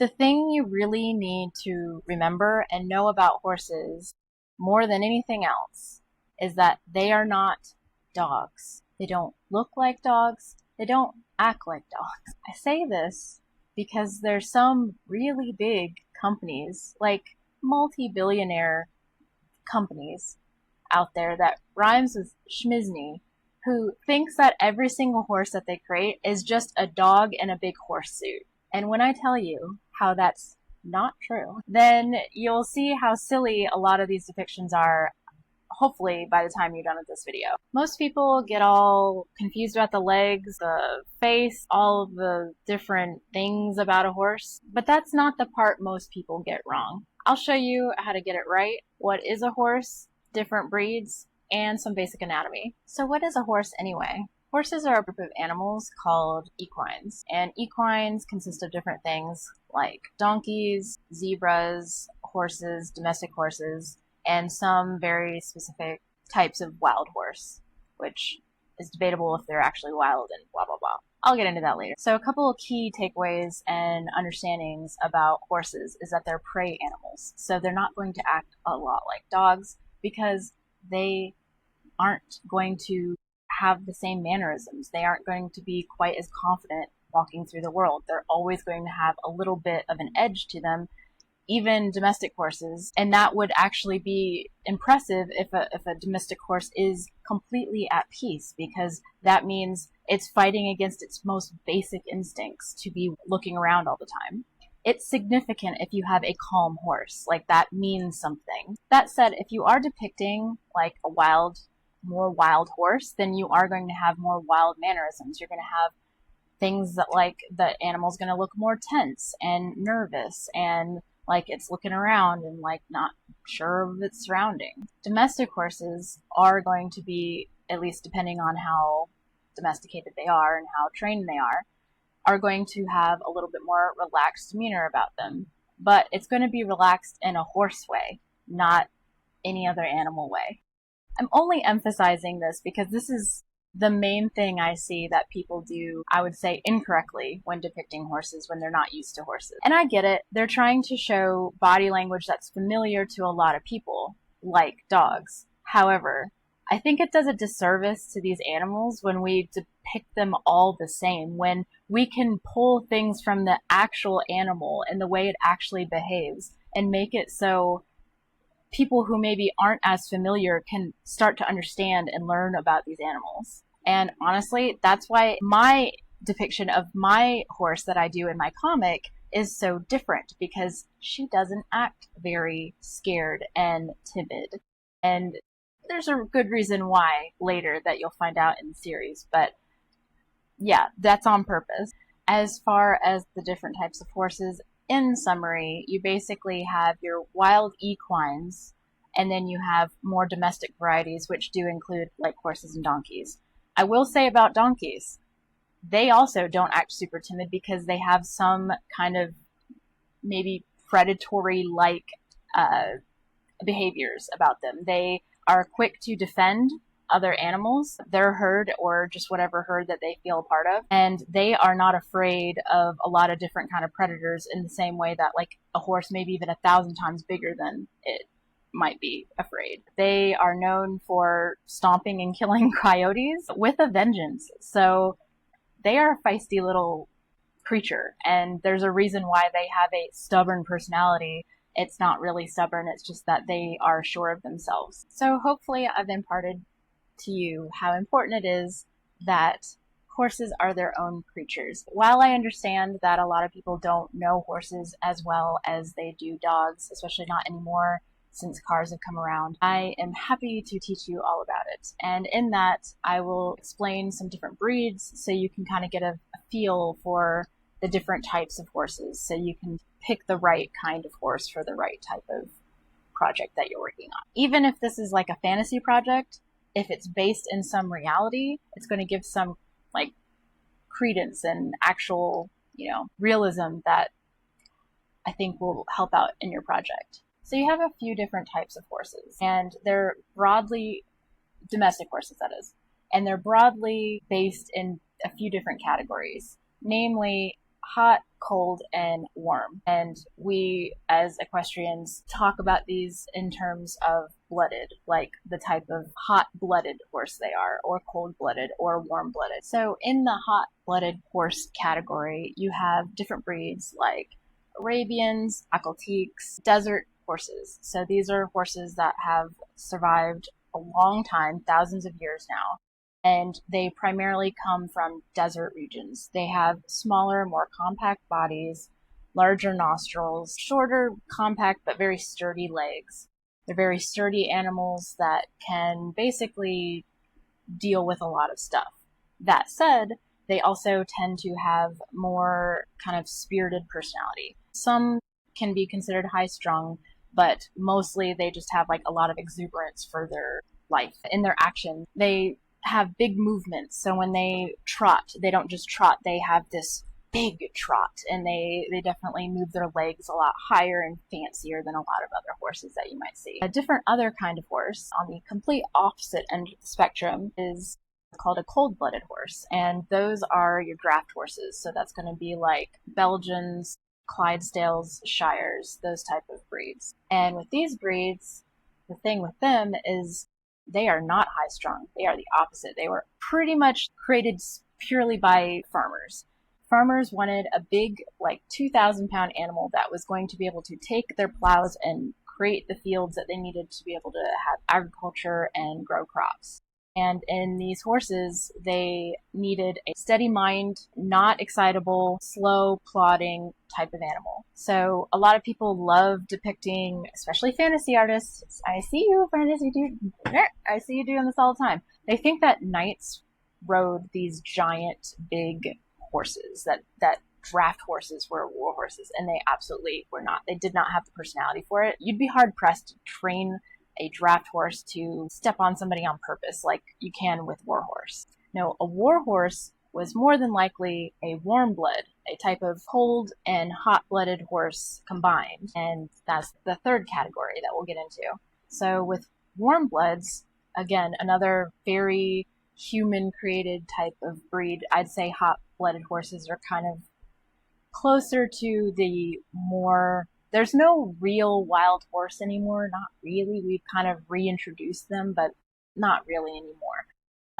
The thing you really need to remember and know about horses more than anything else is that they are not dogs. They don't look like dogs. They don't act like dogs. I say this because there's some really big companies, like multi-billionaire companies out there that rhymes with Schmizni, who thinks that every single horse that they create is just a dog in a big horse suit. And when I tell you how that's not true, then you'll see how silly a lot of these depictions are, hopefully by the time you're done with this video. Most people get all confused about the legs, the face, all of the different things about a horse, but that's not the part most people get wrong. I'll show you how to get it right, what is a horse, different breeds, and some basic anatomy. So what is a horse anyway? Horses are a group of animals called equines, and equines consist of different things like donkeys, zebras, horses, domestic horses, and some very specific types of wild horse, which is debatable if they're actually wild and blah, blah, blah. I'll get into that later. So a couple of key takeaways and understandings about horses is that they're prey animals. So they're not going to act a lot like dogs because they aren't going to have the same mannerisms. They aren't going to be quite as confident walking through the world. They're always going to have a little bit of an edge to them, even domestic horses. And that would actually be impressive if a domestic horse is completely at peace, because that means it's fighting against its most basic instincts to be looking around all the time. It's significant if you have a calm horse, like that means something. That said, if you are depicting like a more wild horse, then you are going to have more wild mannerisms. You're going to have things that like the animal's going to look more tense and nervous and like it's looking around and like not sure of its surroundings. Domestic horses are going to be, at least depending on how domesticated they are and how trained they are going to have a little bit more relaxed demeanor about them. But it's going to be relaxed in a horse way, not any other animal way. I'm only emphasizing this because this is the main thing I see that people do, I would say, incorrectly when depicting horses when they're not used to horses. And I get it. They're trying to show body language that's familiar to a lot of people, like dogs. However, I think it does a disservice to these animals when we depict them all the same, when we can pull things from the actual animal and the way it actually behaves and make it so people who maybe aren't as familiar can start to understand and learn about these animals. And honestly, that's why my depiction of my horse that I do in my comic is so different, because she doesn't act very scared and timid. And there's a good reason why later that you'll find out in the series. But yeah, that's on purpose. As far as the different types of horses, in summary, you basically have your wild equines, and then you have more domestic varieties, which do include like horses and donkeys. I will say about donkeys, they also don't act super timid because they have some kind of maybe predatory-like behaviors about them. They are quick to defend other animals, their herd, or just whatever herd that they feel a part of. And they are not afraid of a lot of different kind of predators in the same way that like a horse, maybe even 1,000 times bigger than it, might be afraid. They are known for stomping and killing coyotes with a vengeance. So they are a feisty little creature, and there's a reason why they have a stubborn personality. It's not really stubborn, it's just that they are sure of themselves. So hopefully I've imparted to you how important it is that horses are their own creatures. While I understand that a lot of people don't know horses as well as they do dogs, especially not anymore since cars have come around, I am happy to teach you all about it. And in that, I will explain some different breeds so you can kind of get a feel for the different types of horses, so you can pick the right kind of horse for the right type of project that you're working on. Even if this is like a fantasy project, if it's based in some reality, it's going to give some like credence and actual, realism that I think will help out in your project. So you have a few different types of horses, and they're broadly domestic horses, that is, and they're broadly based in a few different categories. Namely, hot, cold, and warm. And we, as equestrians, talk about these in terms of blooded, like the type of hot-blooded horse they are, or cold-blooded, or warm-blooded. So in the hot-blooded horse category, you have different breeds like Arabians, Akaltiks, desert horses. So these are horses that have survived a long time, thousands of years now, and they primarily come from desert regions. They have smaller, more compact bodies, larger nostrils, shorter, compact, but very sturdy legs. They're very sturdy animals that can basically deal with a lot of stuff. That said, they also tend to have more kind of spirited personality. Some can be considered high strung, but mostly they just have like a lot of exuberance for their life. In their action, they have big movements. So when they trot, they don't just trot, they have this big trot, and they definitely move their legs a lot higher and fancier than a lot of other horses that you might see. A different other kind of horse on the complete opposite end of the spectrum is called a cold-blooded horse, and those are your draft horses. So that's going to be like Belgians, Clydesdales, Shires, those type of breeds. And with these breeds, the thing with them is they are not high strung. They are the opposite. They were pretty much created purely by farmers. Farmers wanted a big, like 2,000-pound animal that was going to be able to take their plows and create the fields that they needed to be able to have agriculture and grow crops. And in these horses, they needed a steady mind, not excitable, slow, plodding type of animal. So a lot of people love depicting, especially fantasy artists. I see you, fantasy dude. I see you doing this all the time. They think that knights rode these giant, big horses, that draft horses were war horses, and they absolutely were not. They did not have the personality for it. You'd be hard-pressed to train a draft horse to step on somebody on purpose like you can with war horse. No, a war horse was more than likely a warm blood, a type of cold and hot-blooded horse combined, and that's the third category that we'll get into. So with warm bloods, again, another very human-created type of breed, I'd say hot-blooded horses are kind of closer to the more... There's no real wild horse anymore, not really. We've kind of reintroduced them, but not really anymore.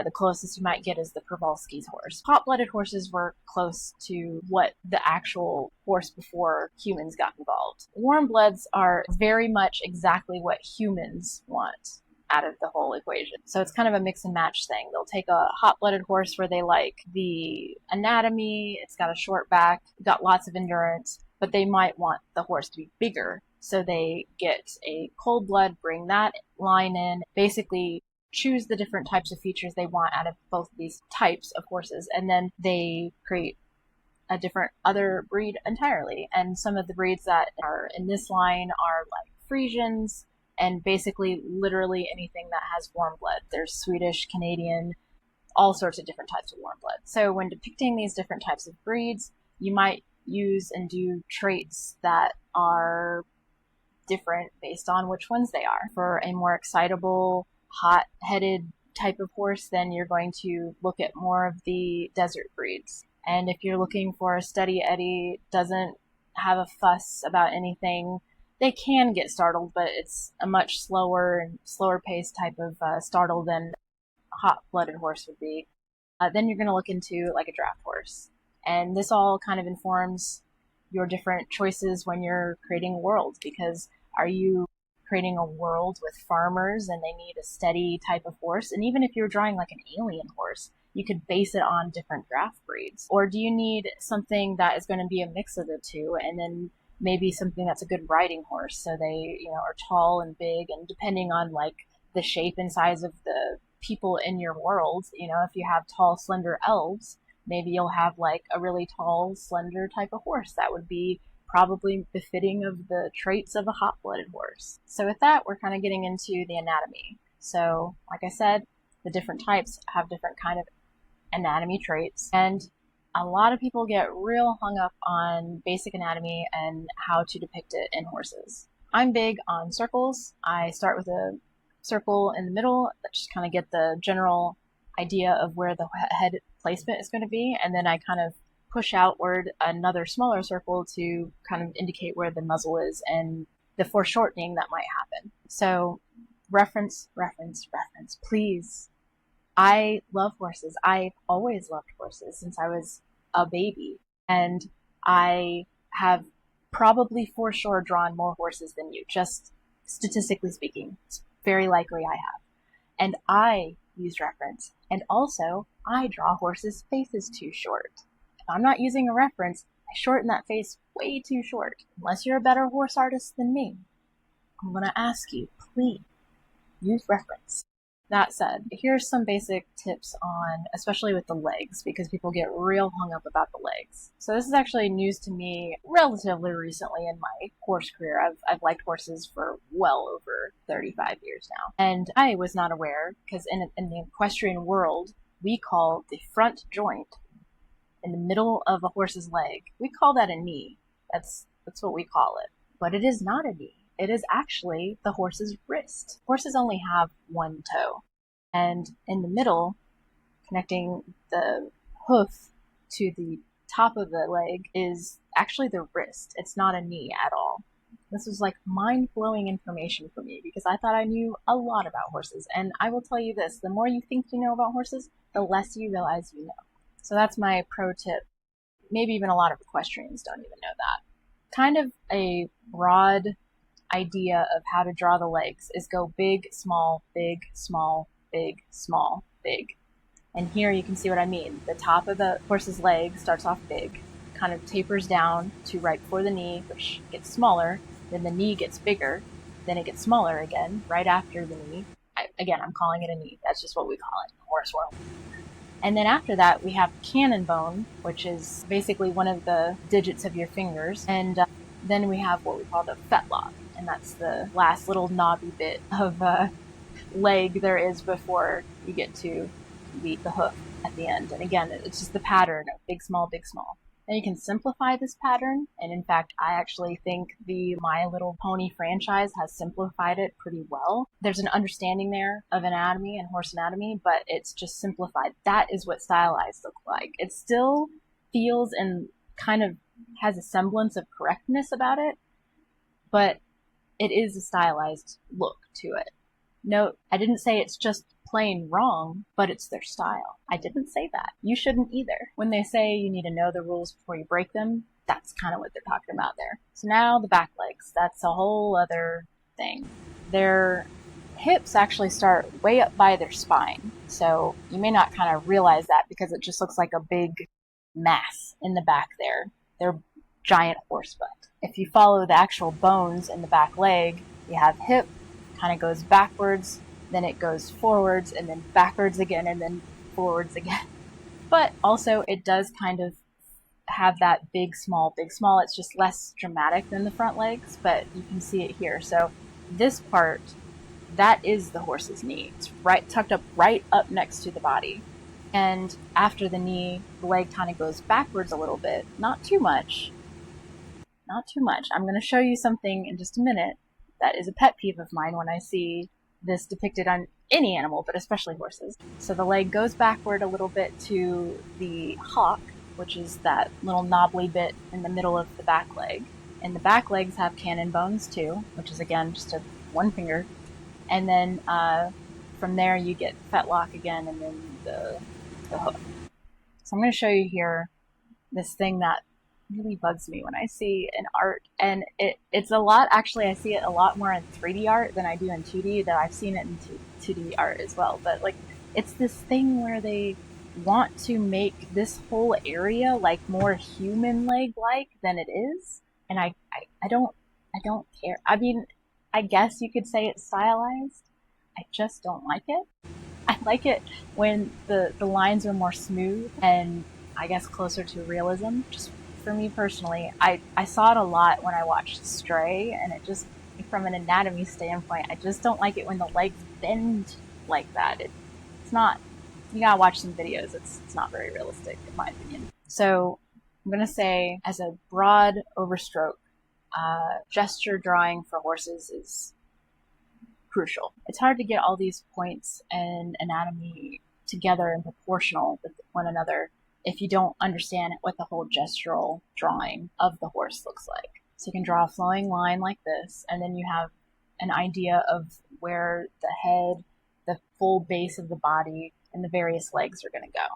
The closest you might get is the Przewalski's horse. Hot-blooded horses were close to what the actual horse before humans got involved. Warm bloods are very much exactly what humans want out of the whole equation. So it's kind of a mix and match thing. They'll take a hot-blooded horse where they like the anatomy, it's got a short back, got lots of endurance, but they might want the horse to be bigger. So they get a cold blood, bring that line in, basically choose the different types of features they want out of both of these types of horses, and then they create a different other breed entirely. And some of the breeds that are in this line are like Frisians, and basically literally anything that has warm blood. There's Swedish, Canadian, all sorts of different types of warm blood. So when depicting these different types of breeds, you might use and do traits that are different based on which ones they are. For a more excitable, hot-headed type of horse, then you're going to look at more of the desert breeds. And if you're looking for a steady Eddie, doesn't have a fuss about anything, they can get startled, but it's a much slower and slower paced type of startle than a hot-blooded horse would be. Then you're going to look into like a draft horse. And this all kind of informs your different choices when you're creating a world, because are you creating a world with farmers and they need a steady type of horse? And even if you're drawing like an alien horse, you could base it on different draft breeds. Or do you need something that is going to be a mix of the two, and then maybe something that's a good riding horse, so they, are tall and big, and depending on like the shape and size of the people in your world, if you have tall, slender elves, maybe you'll have like a really tall, slender type of horse that would be probably befitting of the traits of a hot-blooded horse. So with that, we're kind of getting into the anatomy. So like I said, the different types have different kind of anatomy traits, and a lot of people get real hung up on basic anatomy and how to depict it in horses. I'm big on circles. I start with a circle in the middle, just kind of get the general idea of where the head placement is going to be, and then I kind of push outward another smaller circle to kind of indicate where the muzzle is and the foreshortening that might happen. So reference, reference, reference, please. I love horses. I've always loved horses since I was a baby. And I have probably for sure drawn more horses than you, just statistically speaking. It's very likely I have. And I use reference. And also, I draw horses' faces too short. If I'm not using a reference, I shorten that face way too short. Unless you're a better horse artist than me, I'm going to ask you, please, use reference. That said, here's some basic tips on, especially with the legs, because people get real hung up about the legs. So this is actually news to me relatively recently in my horse career. I've liked horses for well over 35 years now. And I was not aware, because in the equestrian world, we call the front joint in the middle of a horse's leg, we call that a knee. That's what we call it. But it is not a knee. It is actually the horse's wrist. Horses only have one toe. And in the middle, connecting the hoof to the top of the leg, is actually the wrist. It's not a knee at all. This was like mind-blowing information for me because I thought I knew a lot about horses. And I will tell you this, the more you think you know about horses, the less you realize you know. So that's my pro tip. Maybe even a lot of equestrians don't even know that. Kind of a broad idea of how to draw the legs is go big, small, big, small, big, small, big. And here you can see what I mean. The top of the horse's leg starts off big, kind of tapers down to right before the knee, which gets smaller. Then the knee gets bigger. Then it gets smaller again, right after the knee. I'm calling it a knee. That's just what we call it in the horse world. And then after that, we have cannon bone, which is basically one of the digits of your fingers. And then we have what we call the fetlock. And that's the last little knobby bit of leg there is before you get to the hoof at the end. And again, it's just the pattern of big, small, big, small. Now you can simplify this pattern, and in fact, I actually think the My Little Pony franchise has simplified it pretty well. There's an understanding there of anatomy and horse anatomy, but it's just simplified. That is what stylized look like. It still feels and kind of has a semblance of correctness about it, but it is a stylized look to it. Note, I didn't say it's just plain wrong, but it's their style. I didn't say that. You shouldn't either. When they say you need to know the rules before you break them, that's kind of what they're talking about there. So now the back legs. That's a whole other thing. Their hips actually start way up by their spine. So you may not kind of realize that because it just looks like a big mass in the back there. They're giant horse butt. If you follow the actual bones in the back leg, you have hip, kind of goes backwards, then it goes forwards, and then backwards again, and then forwards again. But also, it does kind of have that big, small, big, small. It's just less dramatic than the front legs, but you can see it here. So this part, that is the horse's knee. It's right tucked up right up next to the body. And after the knee, the leg kind of goes backwards a little bit. Not too much. Not too much. I'm going to show you something in just a minute that is a pet peeve of mine when I see this depicted on any animal, but especially horses. So the leg goes backward a little bit to the hock, which is that little knobbly bit in the middle of the back leg. And the back legs have cannon bones too, which is again just a one finger. And then from there you get fetlock again, and then the hoof. So I'm going to show you here this thing that really bugs me when I see in art, and it's a lot. Actually, I see it a lot more in 3D art than I do in 2D, though I've seen it in 2D art as well. But like, it's this thing where they want to make this whole area like more human leg like than it is, and I don't care. I mean, I guess you could say it's stylized. I just don't like it. I like it when the lines are more smooth and I guess closer to realism. Just for me personally, I saw it a lot when I watched Stray, and it just, from an anatomy standpoint, I just don't like it when the legs bend like that. It's not, you gotta watch some videos, it's not very realistic in my opinion. So I'm gonna say, as a broad overstroke, gesture drawing for horses is crucial. It's hard to get all these points and anatomy together and proportional with one another if you don't understand what the whole gestural drawing of the horse looks like. So you can draw a flowing line like this, and then you have an idea of where the head, the full base of the body, and the various legs are going to go.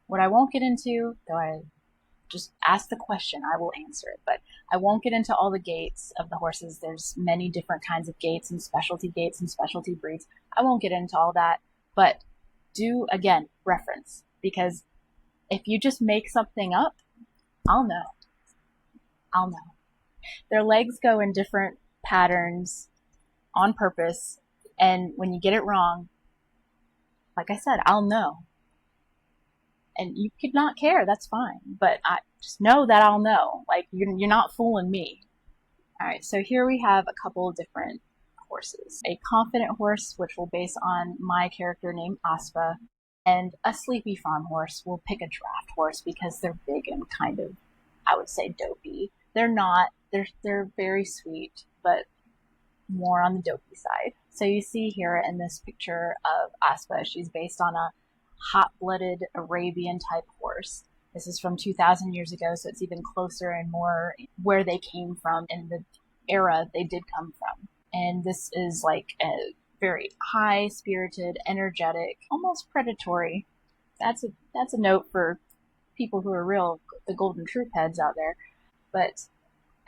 What I won't get into, though I just ask the question, I will answer it, but I won't get into all the gaits of the horses. There's many different kinds of gaits and specialty breeds. I won't get into all that, but do, again, reference, because if you just make something up, I'll know. Their legs go in different patterns on purpose, and when you get it wrong, like I said, I'll know. And you could not care, that's fine, but I just know that I'll know. Like, you're not fooling me. All right, so here we have a couple of different horses. A confident horse, which will base on my character named Aspa, and a sleepy farm horse. We'll pick a draft horse because they're big and kind of, I would say, dopey. They're not. They're very sweet, but more on the dopey side. So you see here in this picture of Aspa, she's based on a hot-blooded Arabian type horse. This is from 2,000 years ago, so it's even closer and more where they came from in the era they did come from. And this is like a very high-spirited, energetic, almost predatory. That's a note for people who are the golden troop heads out there. But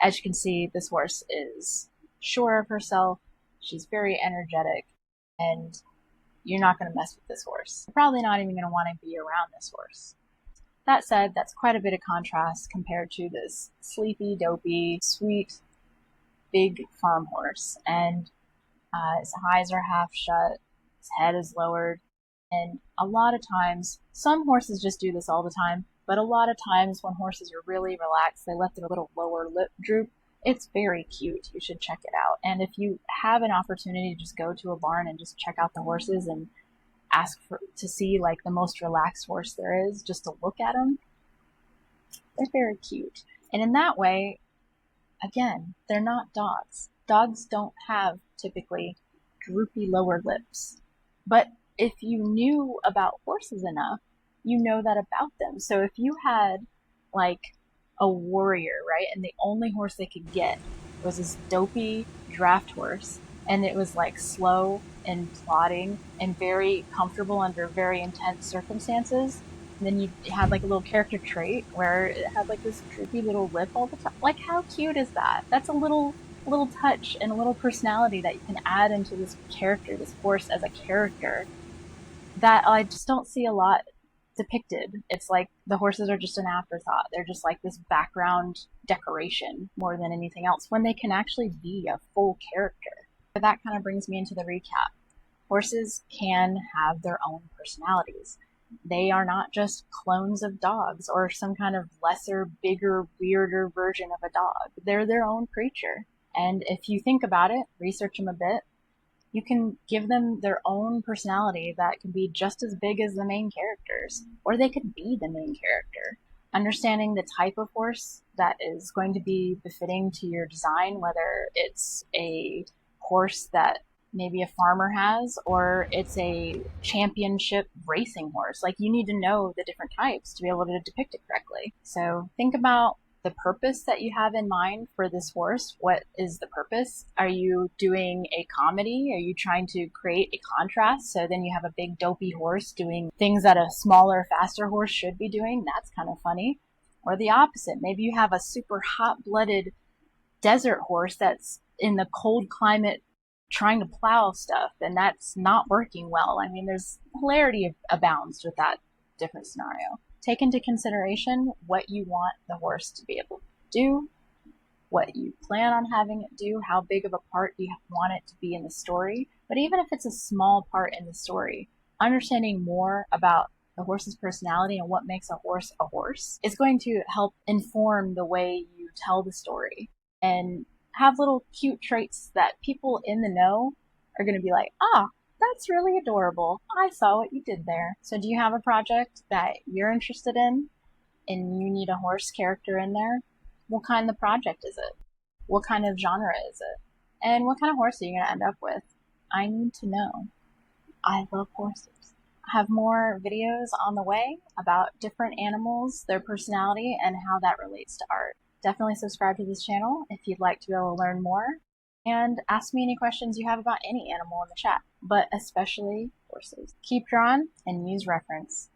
as you can see, this horse is sure of herself. She's very energetic, and you're not going to mess with this horse. You're probably not even going to want to be around this horse. That said, that's quite a bit of contrast compared to this sleepy, dopey, sweet, big farm horse. And his eyes are half shut, his head is lowered, and a lot of times, some horses just do this all the time, but a lot of times when horses are really relaxed, they let their little lower lip droop. It's very cute. You should check it out. And if you have an opportunity to just go to a barn and just check out the horses and ask to see like the most relaxed horse there is, just to look at them, they're very cute. And in that way, again, they're not dogs. Dogs don't have typically droopy lower lips. But if you knew about horses enough, you know that about them. So if you had like a warrior, right, and the only horse they could get was this dopey draft horse, and it was like slow and plodding and very comfortable under very intense circumstances, and then you had like a little character trait where it had like this droopy little lip all the time. Like, how cute is that? That's a little touch and a little personality that you can add into this character, this horse as a character, that I just don't see a lot depicted. It's like the horses are just an afterthought. They're just like this background decoration more than anything else, when they can actually be a full character. But that kind of brings me into the recap. Horses can have their own personalities. They are not just clones of dogs or some kind of lesser, bigger, weirder version of a dog. They're their own creature. And if you think about it, research them a bit, you can give them their own personality that can be just as big as the main characters, or they could be the main character. Understanding the type of horse that is going to be befitting to your design, whether it's a horse that maybe a farmer has, or it's a championship racing horse. Like, you need to know the different types to be able to depict it correctly. So think about the purpose that you have in mind for this horse. What is the purpose? Are you doing a comedy? Are you trying to create a contrast? So then you have a big dopey horse doing things that a smaller, faster horse should be doing. That's kind of funny. Or the opposite. Maybe you have a super hot-blooded desert horse that's in the cold climate trying to plow stuff, and that's not working well. I mean, there's hilarity abounds with that different scenario. Take into consideration what you want the horse to be able to do, what you plan on having it do, how big of a part you want it to be in the story. But even if it's a small part in the story, understanding more about the horse's personality and what makes a horse is going to help inform the way you tell the story, and have little cute traits that people in the know are going to be like, that's really adorable. I saw what you did there. So do you have a project that you're interested in and you need a horse character in there? What kind of project is it? What kind of genre is it? And what kind of horse are you going to end up with? I need to know. I love horses. have more videos on the way about different animals, their personality, and how that relates to art. Definitely subscribe to this channel if you'd like to be able to learn more, and ask me any questions you have about any animal in the chat, but especially horses. Keep drawing and use reference.